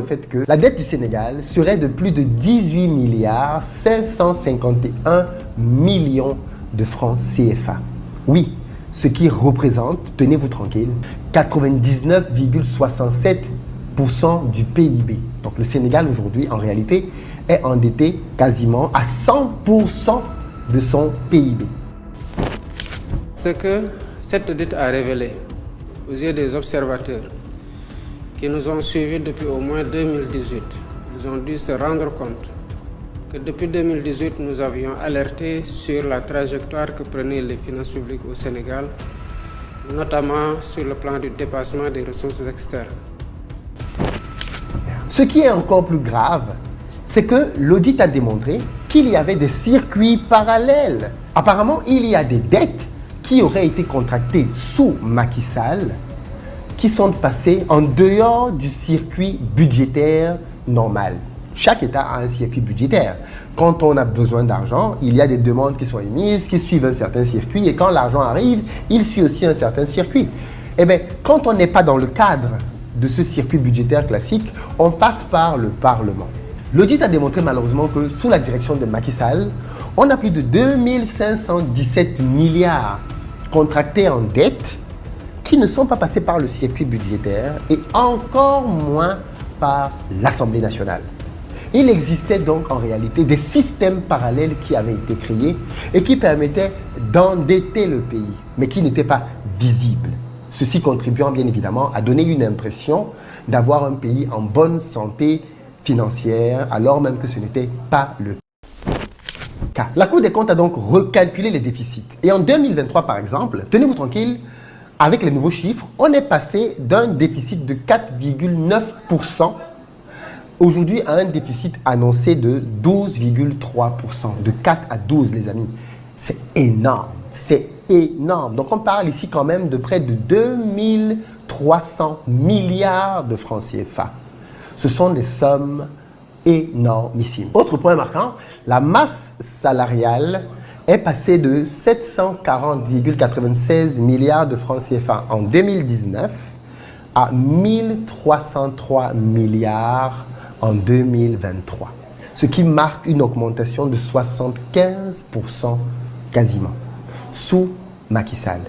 fait que la dette du Sénégal serait de plus de 18 milliards 551 millions de francs CFA. Oui, ce qui représente, tenez-vous tranquille, 99,67% du PIB. Donc le Sénégal aujourd'hui, en réalité, est endetté quasiment à 100% de son PIB. Ce que cette audit a révélé aux yeux des observateurs qui nous ont suivis depuis au moins 2018, ils ont dû se rendre compte que depuis 2018, nous avions alerté sur la trajectoire que prenaient les finances publiques au Sénégal, notamment sur le plan du dépassement des ressources externes. Ce qui est encore plus grave, c'est que l'audit a démontré qu'il y avait des circuits parallèles. Apparemment, il y a des dettes qui auraient été contractées sous Macky Sall, qui sont passées en dehors du circuit budgétaire normal. Chaque État a un circuit budgétaire. Quand on a besoin d'argent, il y a des demandes qui sont émises, qui suivent un certain circuit, et quand l'argent arrive, il suit aussi un certain circuit. Eh bien, quand on n'est pas dans le cadre de ce circuit budgétaire classique, on passe par le Parlement. L'audit a démontré malheureusement que sous la direction de Macky Sall, on a plus de 2517 milliards contractés en dette qui ne sont pas passés par le circuit budgétaire et encore moins par l'Assemblée nationale. Il existait donc en réalité des systèmes parallèles qui avaient été créés et qui permettaient d'endetter le pays, mais qui n'étaient pas visibles. Ceci contribuant bien évidemment à donner une impression d'avoir un pays en bonne santé financière, alors même que ce n'était pas le cas. La Cour des comptes a donc recalculé les déficits. Et en 2023, par exemple, tenez-vous tranquille, avec les nouveaux chiffres, on est passé d'un déficit de 4,9% aujourd'hui à un déficit annoncé de 12,3%. De 4 à 12, les amis. C'est énorme. C'est énorme. Donc, on parle ici quand même de près de 2300 milliards de francs CFA. Ce sont des sommes énormissimes. Autre point marquant, la masse salariale est passée de 740,96 milliards de francs CFA en 2019 à 1303 milliards en 2023, ce qui marque une augmentation de 75% quasiment, sous Macky Sall.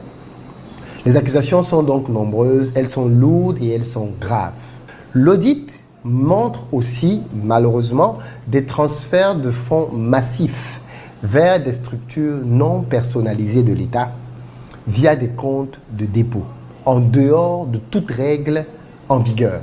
Les accusations sont donc nombreuses, elles sont lourdes et elles sont graves. L'audit montre aussi, malheureusement, des transferts de fonds massifs vers des structures non personnalisées de l'État via des comptes de dépôt, en dehors de toute règle en vigueur.